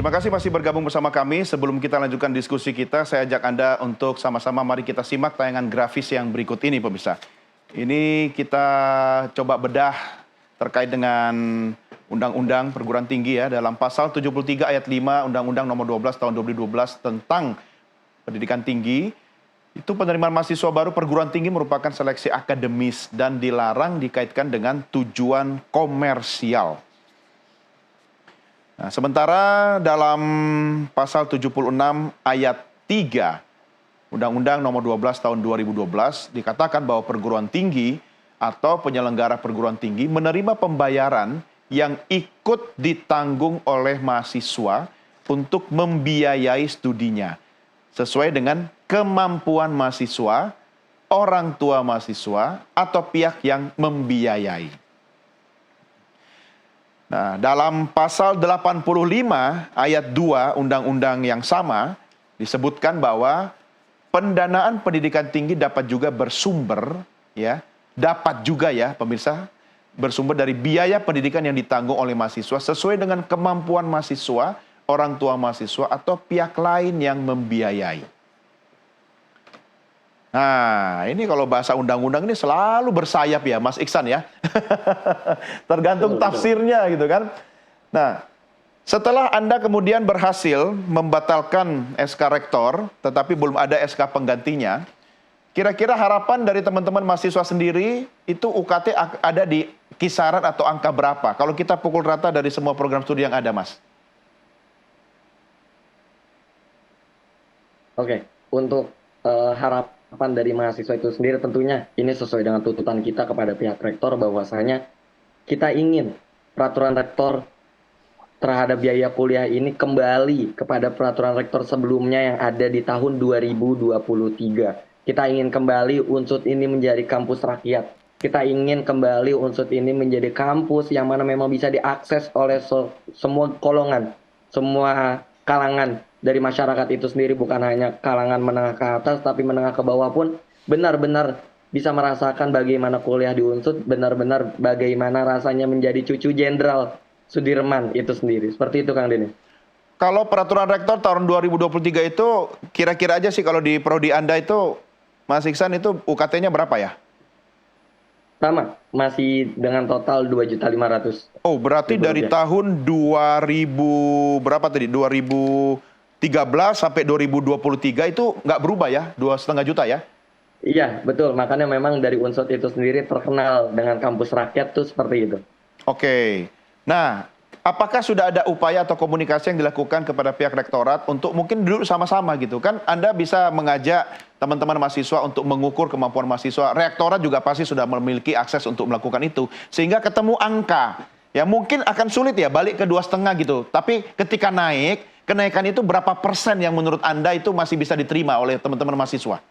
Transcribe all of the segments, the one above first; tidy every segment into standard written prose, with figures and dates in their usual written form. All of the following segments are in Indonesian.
Terima kasih masih bergabung bersama kami. Sebelum kita lanjutkan diskusi kita, saya ajak Anda untuk sama-sama mari kita simak tayangan grafis yang berikut ini, pemirsa. Ini kita coba bedah terkait dengan Undang-Undang Perguruan Tinggi ya, dalam pasal 73 ayat 5 Undang-Undang nomor 12 tahun 2012 tentang pendidikan tinggi. Itu penerimaan mahasiswa baru perguruan tinggi merupakan seleksi akademis dan dilarang dikaitkan dengan tujuan komersial. Nah, sementara dalam pasal 76 ayat 3 Undang-Undang nomor 12 tahun 2012 dikatakan bahwa perguruan tinggi atau penyelenggara perguruan tinggi menerima pembayaran yang ikut ditanggung oleh mahasiswa untuk membiayai studinya sesuai dengan kemampuan mahasiswa, orang tua mahasiswa, atau pihak yang membiayai. Nah, dalam pasal 85 ayat 2 undang-undang yang sama disebutkan bahwa pendanaan pendidikan tinggi dapat juga bersumber pemirsa, bersumber dari biaya pendidikan yang ditanggung oleh mahasiswa sesuai dengan kemampuan mahasiswa, orang tua mahasiswa, atau pihak lain yang membiayai. Nah, ini kalau bahasa undang-undang ini selalu bersayap ya, Mas Iksan ya. Tergantung tafsirnya gitu kan. Nah, setelah Anda kemudian berhasil membatalkan SK Rektor, tetapi belum ada SK penggantinya, kira-kira harapan dari teman-teman mahasiswa sendiri itu UKT ada di kisaran atau angka berapa? Kalau kita pukul rata dari semua program studi yang ada, Mas. Oke, untuk harapan dari mahasiswa itu sendiri tentunya ini sesuai dengan tuntutan kita kepada pihak rektor bahwasanya kita ingin peraturan rektor terhadap biaya kuliah ini kembali kepada peraturan rektor sebelumnya yang ada di tahun 2023. Kita ingin kembali unsur ini menjadi kampus rakyat. Kita ingin kembali unsur ini menjadi kampus yang mana memang bisa diakses oleh semua golongan, semua kalangan dari masyarakat itu sendiri, bukan hanya kalangan menengah ke atas, tapi menengah ke bawah pun benar-benar bisa merasakan bagaimana kuliah di Unsud, benar-benar bagaimana rasanya menjadi cucu Jenderal Sudirman itu sendiri. Seperti itu, Kang Denny. Kalau peraturan rektor tahun 2023 itu kira-kira aja sih kalau di prodi Anda itu, Mas Iksan, itu UKT-nya berapa ya? Sama, masih dengan total 2.500.000. Oh, berarti dari tahun 2000 berapa tadi? 2013 sampai 2023 itu nggak berubah ya? 2,5 juta ya? Iya, betul. Makanya memang dari Unsud itu sendiri terkenal dengan kampus rakyat tuh seperti itu. Oke. Nah, apakah sudah ada upaya atau komunikasi yang dilakukan kepada pihak rektorat untuk mungkin duduk sama-sama gitu kan? Anda bisa mengajak teman-teman mahasiswa untuk mengukur kemampuan mahasiswa. Rektorat juga pasti sudah memiliki akses untuk melakukan itu. Sehingga ketemu angka. Ya mungkin akan sulit ya balik ke 2,5 gitu. Tapi ketika naik, kenaikan itu berapa persen yang menurut Anda itu masih bisa diterima oleh teman-teman mahasiswa?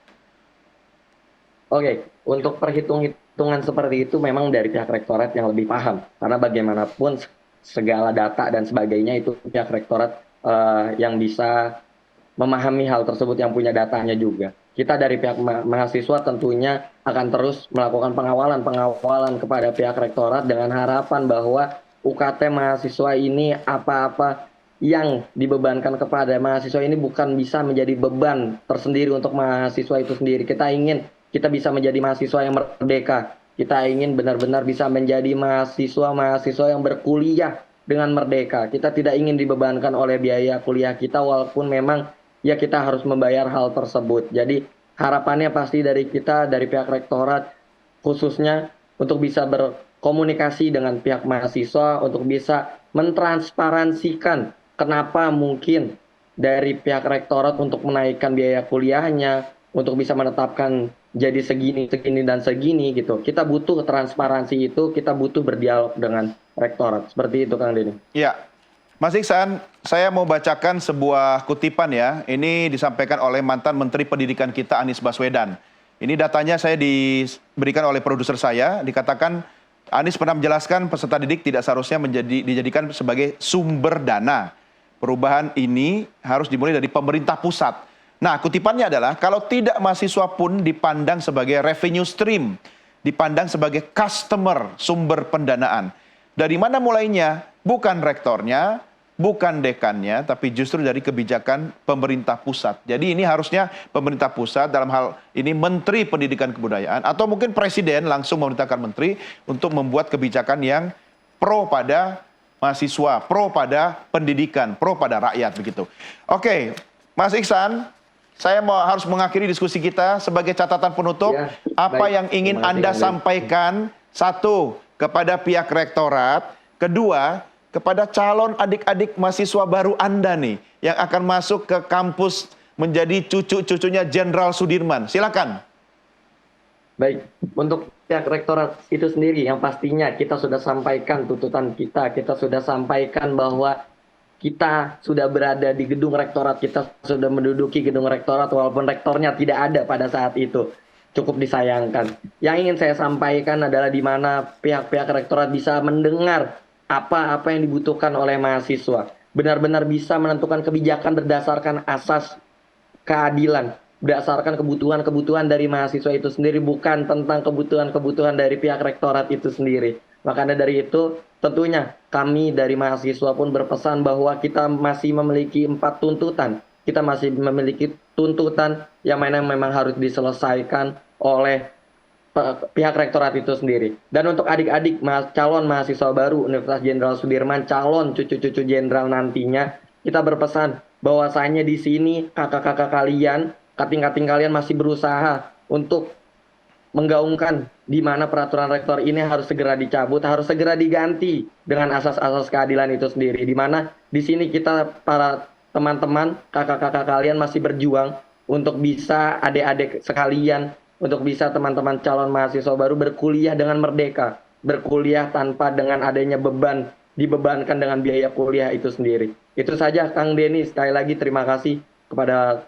Oke, untuk perhitungan seperti itu memang dari pihak rektorat yang lebih paham. Karena bagaimanapun segala data dan sebagainya itu pihak rektorat yang bisa memahami hal tersebut, yang punya datanya juga. Kita dari pihak mahasiswa tentunya akan terus melakukan pengawalan kepada pihak rektorat dengan harapan bahwa UKT mahasiswa ini apa-apa yang dibebankan kepada mahasiswa ini bukan bisa menjadi beban tersendiri untuk mahasiswa itu sendiri. Kita bisa menjadi mahasiswa yang merdeka. Kita ingin benar-benar bisa menjadi mahasiswa yang berkuliah dengan merdeka. Kita tidak ingin dibebankan oleh biaya kuliah kita walaupun memang ya kita harus membayar hal tersebut. Jadi harapannya pasti dari kita, dari pihak rektorat khususnya untuk bisa berkomunikasi dengan pihak mahasiswa untuk bisa mentransparansikan kenapa mungkin dari pihak rektorat untuk menaikkan biaya kuliahnya, untuk bisa menetapkan jadi segini dan segini gitu. Kita butuh transparansi itu, kita butuh berdialog dengan rektorat. Seperti itu, Kang Denny. Ya, Mas Iksan, saya mau bacakan sebuah kutipan ya. Ini disampaikan oleh mantan Menteri Pendidikan kita, Anies Baswedan. Ini datanya saya diberikan oleh produser saya. Dikatakan Anies pernah menjelaskan peserta didik tidak seharusnya dijadikan sebagai sumber dana. Perubahan ini harus dimulai dari pemerintah pusat. Nah, kutipannya adalah kalau tidak mahasiswa pun dipandang sebagai revenue stream, dipandang sebagai customer, sumber pendanaan. Dari mana mulainya? Bukan rektornya, bukan dekannya, tapi justru dari kebijakan pemerintah pusat. Jadi ini harusnya pemerintah pusat dalam hal ini Menteri Pendidikan Kebudayaan atau mungkin Presiden langsung memerintahkan Menteri untuk membuat kebijakan yang pro pada mahasiswa, pro pada pendidikan, pro pada rakyat begitu. Oke, Mas Iksan, saya harus mengakhiri diskusi kita sebagai catatan penutup. Ya, apa baik. yang ingin Terima kasih, Anda Kang Denny. sampaikan? Satu, kepada pihak rektorat. Kedua, kepada calon adik-adik mahasiswa baru Anda nih, yang akan masuk ke kampus menjadi cucu-cucunya Jenderal Sudirman. Silakan. Baik, untuk pihak rektorat itu sendiri yang pastinya kita sudah sampaikan tuntutan kita sudah sampaikan bahwa kita sudah berada di gedung rektorat, kita sudah menduduki gedung rektorat walaupun rektornya tidak ada pada saat itu. Cukup disayangkan. Yang ingin saya sampaikan adalah di mana pihak-pihak rektorat bisa mendengar apa-apa yang dibutuhkan oleh mahasiswa. Benar-benar bisa menentukan kebijakan berdasarkan asas keadilan, berdasarkan kebutuhan-kebutuhan dari mahasiswa itu sendiri, bukan tentang kebutuhan-kebutuhan dari pihak rektorat itu sendiri. Makanya dari itu tentunya kami dari mahasiswa pun berpesan bahwa kita masih memiliki 4 tuntutan. Kita masih memiliki tuntutan yang memang harus diselesaikan oleh pihak rektorat itu sendiri. Dan untuk adik-adik calon mahasiswa baru Universitas Jenderal Sudirman, calon cucu-cucu jenderal nantinya, kita berpesan bahwasanya di sini kakak-kakak kalian, kating-kating kalian masih berusaha untuk menggaungkan di mana peraturan rektor ini harus segera dicabut, harus segera diganti dengan asas-asas keadilan itu sendiri. Di mana di sini kita para teman-teman, kakak-kakak kalian masih berjuang untuk bisa adik-adik sekalian, untuk bisa teman-teman calon mahasiswa baru berkuliah dengan merdeka, berkuliah tanpa dengan adanya beban, dibebankan dengan biaya kuliah itu sendiri. Itu saja Kang Denny, sekali lagi terima kasih kepada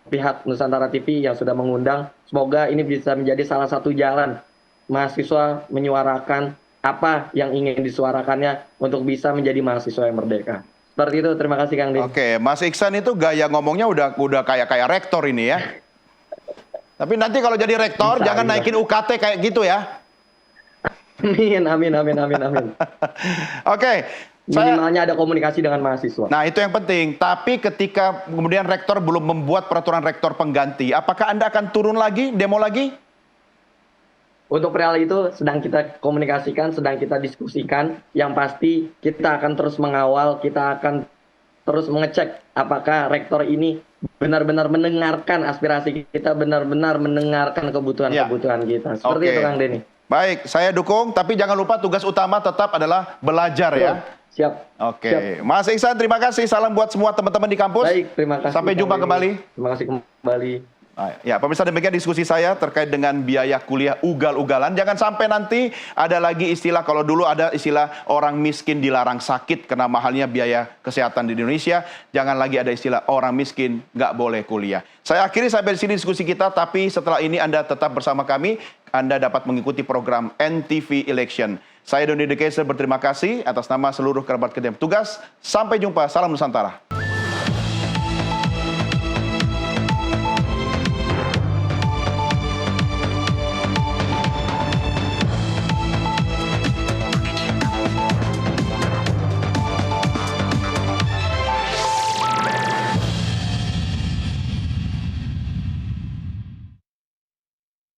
pihak Nusantara TV yang sudah mengundang. Semoga ini bisa menjadi salah satu jalan mahasiswa menyuarakan apa yang ingin disuarakannya untuk bisa menjadi mahasiswa yang merdeka. Seperti itu, terima kasih Kang Denny. Oke, Mas Iksan itu gaya ngomongnya udah kayak rektor ini ya. Tapi nanti kalau jadi rektor Bisa, jangan bisa. naikin UKT kayak gitu ya. Amin. Oke, saya Minimalnya ada komunikasi dengan mahasiswa. Nah, itu yang penting. Tapi ketika kemudian rektor belum membuat peraturan rektor pengganti, apakah Anda akan turun lagi, demo lagi? Untuk perihal itu sedang kita komunikasikan, sedang kita diskusikan. Yang pasti kita akan terus mengawal, kita akan terus mengecek apakah rektor ini benar-benar mendengarkan aspirasi kita, benar-benar mendengarkan kebutuhan-kebutuhan kita. Seperti Oke. itu Kang Denny. Baik, saya dukung. Tapi jangan lupa tugas utama tetap adalah belajar ya. Siap. Oke, Siap. Mas Iksan terima kasih. Salam buat semua teman-teman di kampus. Baik, terima kasih. Sampai Kang jumpa Denny. kembali. Terima kasih kembali. Ya, pemirsa, demikian diskusi saya terkait dengan biaya kuliah ugal-ugalan. Jangan sampai nanti ada lagi istilah, kalau dulu ada istilah orang miskin dilarang sakit karena mahalnya biaya kesehatan di Indonesia. Jangan lagi ada istilah orang miskin nggak boleh kuliah. Saya akhiri sampai di sini diskusi kita, tapi setelah ini Anda tetap bersama kami. Anda dapat mengikuti program NTV Election. Saya Doni De Keyser berterima kasih atas nama seluruh kerabat kerja yang bertugas. Sampai jumpa, salam Nusantara.